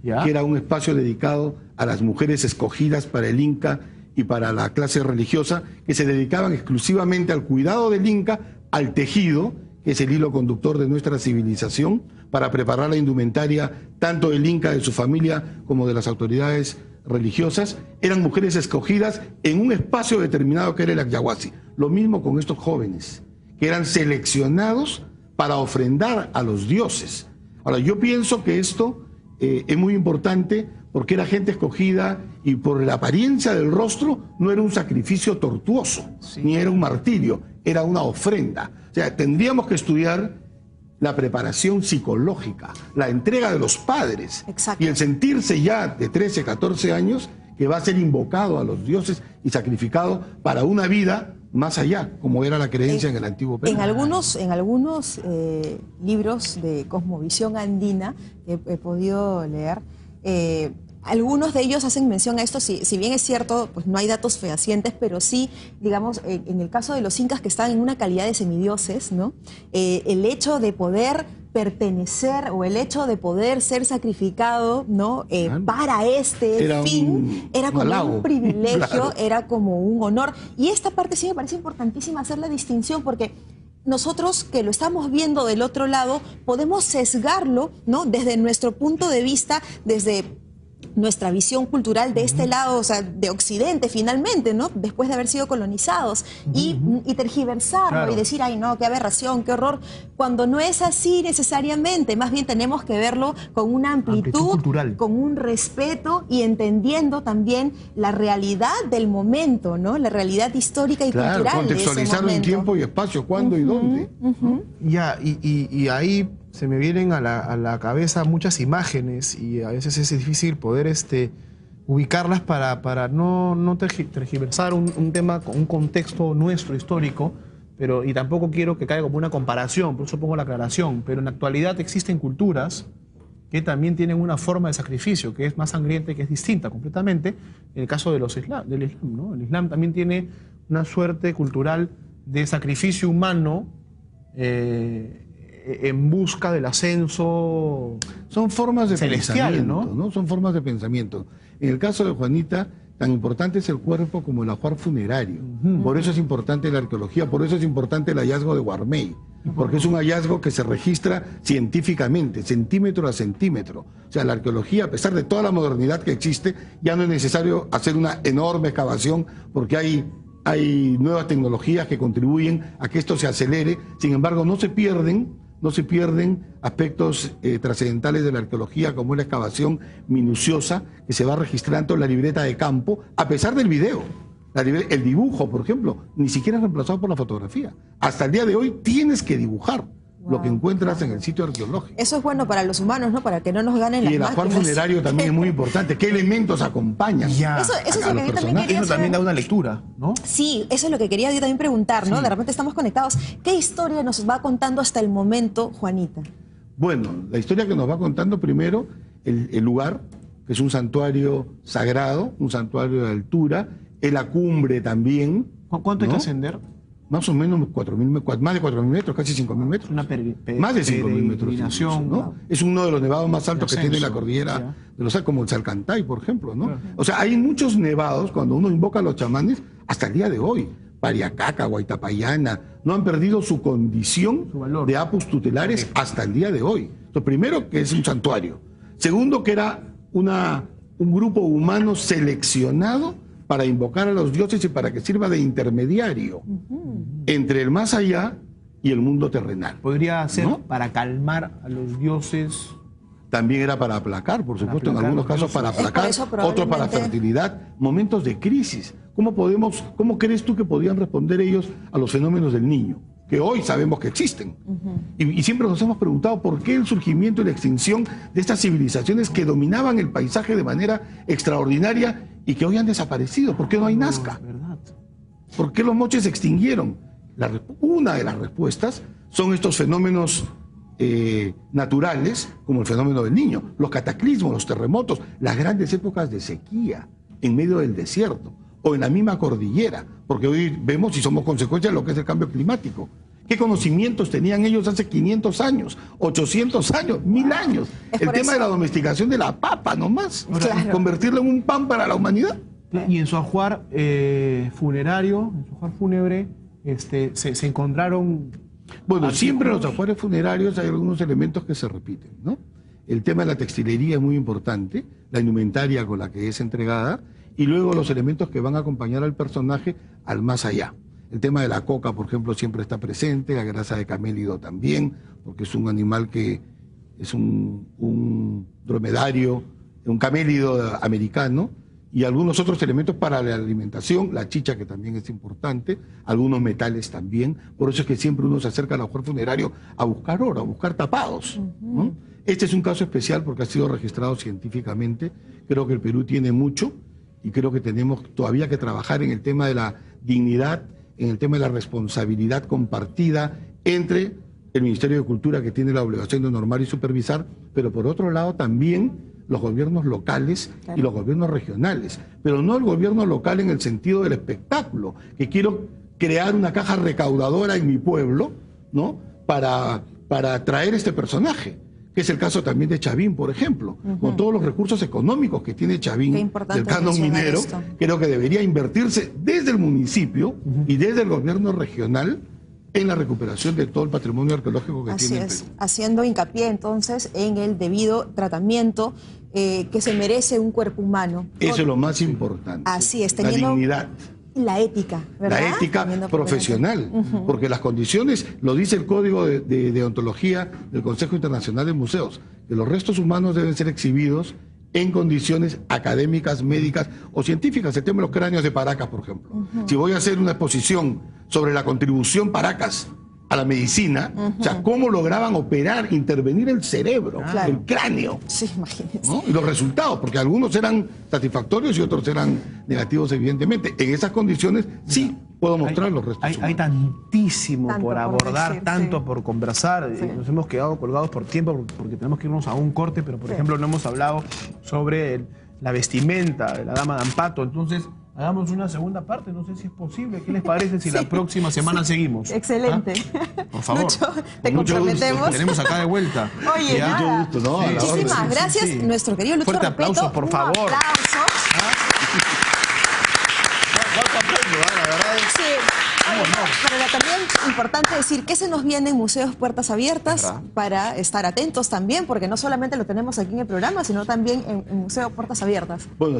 ¿Ya? que era un espacio dedicado a las mujeres escogidas para el Inca y para la clase religiosa, que se dedicaban exclusivamente al cuidado del Inca, al tejido, que es el hilo conductor de nuestra civilización, para preparar la indumentaria tanto del Inca, de su familia, como de las autoridades religiosas. Eran mujeres escogidas en un espacio determinado que era el Acyahuasi. Lo mismo con estos jóvenes, que eran seleccionados para ofrendar a los dioses. Ahora, yo pienso que esto es muy importante porque era gente escogida y por la apariencia del rostro no era un sacrificio tortuoso, sí, ni era un martirio, era una ofrenda. O sea, tendríamos que estudiar la preparación psicológica, la entrega de los padres. Exacto. Y el sentirse ya de 13, 14 años que va a ser invocado a los dioses y sacrificado para una vida más allá, como era la creencia en el antiguo Perú. En algunos libros de cosmovisión andina que he podido leer, algunos de ellos hacen mención a esto, si bien es cierto, pues no hay datos fehacientes, pero sí, digamos, en el caso de los incas que estaban en una calidad de semidioses, ¿no? El hecho de poder pertenecer o el hecho de poder ser sacrificado, ¿no? Para este fin, era como un privilegio, claro, era como un honor. Y esta parte sí me parece importantísima hacer la distinción porque nosotros que lo estamos viendo del otro lado podemos sesgarlo, ¿no? Desde nuestro punto de vista, desde nuestra visión cultural de este lado, o sea, de Occidente finalmente, ¿no? Después de haber sido colonizados, y tergiversarlo, claro, y decir, ay no, qué aberración, qué horror, cuando no es así necesariamente, más bien tenemos que verlo con una amplitud cultural, con un respeto y entendiendo también la realidad del momento, ¿no? La realidad histórica y claro, cultural contextualizarlo en tiempo y espacio, cuándo y dónde. Ya, y ahí se me vienen a la cabeza muchas imágenes y a veces es difícil poder ubicarlas para no tergiversar un tema con un contexto nuestro histórico, y tampoco quiero que caiga como una comparación, por eso pongo la aclaración, pero en la actualidad existen culturas que también tienen una forma de sacrificio que es más sangrienta y que es distinta completamente. En el caso del Islam, ¿no? El Islam también tiene una suerte cultural de sacrificio humano en busca del ascenso. Son formas de celestial, pensamiento, ¿no? Son formas de pensamiento. En el caso de Juanita, tan importante es el cuerpo como el ajuar funerario. Por eso es importante la arqueología, por eso es importante el hallazgo de Guarmey, porque es un hallazgo que se registra científicamente, centímetro a centímetro. O sea, la arqueología, a pesar de toda la modernidad que existe, ya no es necesario hacer una enorme excavación porque hay nuevas tecnologías que contribuyen a que esto se acelere. Sin embargo, no se pierden aspectos trascendentales de la arqueología, como es la excavación minuciosa que se va registrando en la libreta de campo, a pesar del video. El dibujo, por ejemplo, ni siquiera es reemplazado por la fotografía. Hasta el día de hoy tienes que dibujar lo que encuentras en el sitio arqueológico. Eso es bueno para los humanos, ¿no? Para que no nos ganen las máquinas. Y el ajuar funerario también es muy importante. ¿Qué elementos acompañan Eso es lo que yo también quería Eso también da una lectura, ¿no? Sí, eso es lo que quería yo también preguntar, ¿no? Sí. De repente estamos conectados. ¿Qué historia nos va contando hasta el momento, Juanita? Bueno, la historia que nos va contando primero el lugar, que es un santuario sagrado, un santuario de altura, es la cumbre también. ¿Cuánto hay que ascender? Más o menos 4.000, más de 4.000 metros, casi 5.000 metros. Más de 5.000 metros. Incluso, ¿no? Es uno de los nevados más altos que tiene la cordillera de los Alpes, como el Salcantay, por ejemplo, ¿no? O sea, hay muchos nevados, cuando uno invoca a los chamanes, hasta el día de hoy. Pariacaca, Huaytapallana, no han perdido su condición de apus tutelares hasta el día de hoy. Lo primero, que es un santuario. Segundo, que era un grupo humano seleccionado para invocar a los dioses y para que sirva de intermediario entre el más allá y el mundo terrenal. Podría ser, ¿no?, para calmar a los dioses. También era para aplacar, por supuesto, en algunos casos para aplacar, otros para fertilidad, momentos de crisis. ¿Cómo crees tú que podían responder ellos a los fenómenos del niño? Que hoy sabemos que existen. Y siempre nos hemos preguntado por qué el surgimiento y la extinción de estas civilizaciones que dominaban el paisaje de manera extraordinaria y que hoy han desaparecido. ¿Por qué no hay Nazca? ¿Por qué los moches se extinguieron? Una de las respuestas son estos fenómenos naturales, como el fenómeno del niño, los cataclismos, los terremotos, las grandes épocas de sequía en medio del desierto o en la misma cordillera, porque hoy vemos y somos consecuencia de lo que es el cambio climático. ¿Qué conocimientos tenían ellos hace 500 años, 800 años, 1000 años? El tema de la domesticación de la papa nomás. Claro. Convertirla en un pan para la humanidad. Y en su ajuar funerario, en su ajuar fúnebre, se encontraron... Bueno, siempre en los artículos. ajuares funerarios hay algunos elementos que se repiten, ¿no? El tema de la textilería es muy importante, la indumentaria con la que es entregada, y luego los elementos que van a acompañar al personaje al más allá. El tema de la coca, por ejemplo, siempre está presente, la grasa de camélido también, porque es un animal que es un dromedario, un camélido americano, y algunos otros elementos para la alimentación, la chicha que también es importante, algunos metales también. Por eso es que siempre uno se acerca al ajuar funerario a buscar oro, a buscar tapados, ¿no? Este es un caso especial porque ha sido registrado científicamente. Creo que el Perú tiene mucho y creo que tenemos todavía que trabajar en el tema de la dignidad, en el tema de la responsabilidad compartida entre el Ministerio de Cultura, que tiene la obligación de normar y supervisar, pero por otro lado también los gobiernos locales y los gobiernos regionales, pero no el gobierno local en el sentido del espectáculo, que quiero crear una caja recaudadora en mi pueblo, ¿no? Para atraer este personaje, que es el caso también de Chavín, por ejemplo, con todos los recursos económicos que tiene Chavín del canon minero, creo que debería invertirse desde el municipio y desde el gobierno regional en la recuperación de todo el patrimonio arqueológico que tiene el Perú. Haciendo hincapié entonces en el debido tratamiento que se merece un cuerpo humano. Eso es lo más importante. Así es, la teniendo dignidad. la ética, ¿verdad? La ética profesional, porque las condiciones, lo dice el Código de Ontología del Consejo Internacional de Museos, que los restos humanos deben ser exhibidos en condiciones académicas, médicas o científicas. El tema de los cráneos de Paracas, por ejemplo. Si voy a hacer una exposición sobre la contribución Paracas a la medicina, o sea, cómo lograban operar, intervenir el cerebro, el cráneo. Sí, imagínense. ¿No? Y los resultados, porque algunos eran satisfactorios y otros eran negativos, evidentemente. En esas condiciones sí puedo mostrar los restos Hay humanos. tantísimo Tanto por por abordar, decir, tanto sí. por conversar. Sí. Nos hemos quedado colgados por tiempo porque tenemos que irnos a un corte, pero por ejemplo no hemos hablado sobre la vestimenta de la dama de Ampato. Entonces, hagamos una segunda parte, no sé si es posible. ¿Qué les parece si la próxima semana seguimos? Excelente. Por favor. Lucho, te Con mucho comprometemos. gusto. Tenemos acá de vuelta. Oye, ¿Ya? nada. Mucho gusto, ¿no? A la orden. Muchísimas gracias, Sí. nuestro querido Lucho Fuerte Repetto. aplauso, por Un favor. aplauso. ¿Cuánto aplauso, la verdad es... Sí. Oye, pero también importante decir que se nos viene en Museos Puertas Abiertas ¿Verdad? para estar atentos también, porque no solamente lo tenemos aquí en el programa, sino también en Museo Puertas Abiertas. Bueno,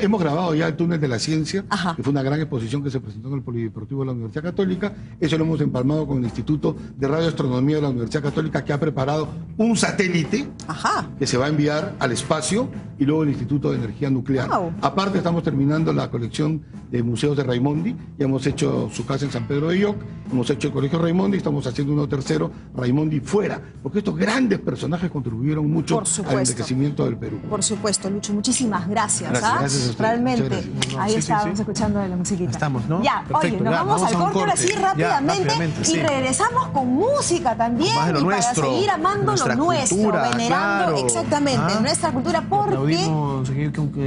hemos grabado ya el Túnel de la Ciencia, Ajá. que fue una gran exposición que se presentó en el Polideportivo de la Universidad Católica. Eso lo hemos empalmado con el Instituto de Radioastronomía de la Universidad Católica, que ha preparado un satélite Ajá. que se va a enviar al espacio, y luego el Instituto de Energía Nuclear. Wow. Aparte, estamos terminando la colección de museos de Raimondi. Ya hemos hecho su casa en San Pedro de Lloc, hemos hecho el Colegio Raimondi, estamos haciendo uno tercero, Raimondi fuera, porque estos grandes personajes contribuyeron mucho Por al supuesto. enriquecimiento del Perú. Por supuesto, Lucho, muchísimas gracias. Gracias, ¿ah? gracias a ustedes. Realmente, Muchas gracias. ahí Sí, sí, estábamos sí. escuchando la musiquita. Estamos, ¿no? Ya, Perfecto, oye, nos ya, vamos al a un corte ahora sí Ya, rápidamente, sí. y regresamos con música también Más de lo y nuestro, para seguir amando nuestra lo nuestro, cultura, venerando claro. exactamente nuestra cultura, porque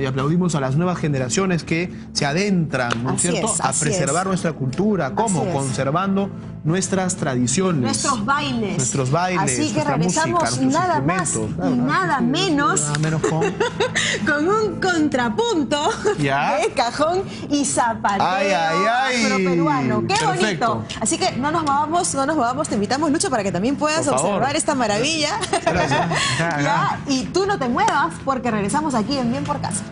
Aplaudimos a las nuevas generaciones que se adentran, ¿no es Así cierto?, es, a así preservar es. nuestra cultura. ¿Cómo? Así es. Conservando nuestras tradiciones. nuestros bailes. Nuestros bailes, Así que nuestra regresamos música, nuestros nada más instrumentos. y nada menos Nada menos con un contrapunto ¿Ya? de cajón y zapateo Ay, ay, ay. afroperuano. ¡Qué Perfecto. bonito! Así que no nos vamos, te invitamos, Lucho, para que también puedas Por favor. observar esta maravilla. Gracias. Ya, y tú no te muevas porque regresamos aquí en Bien por Casa.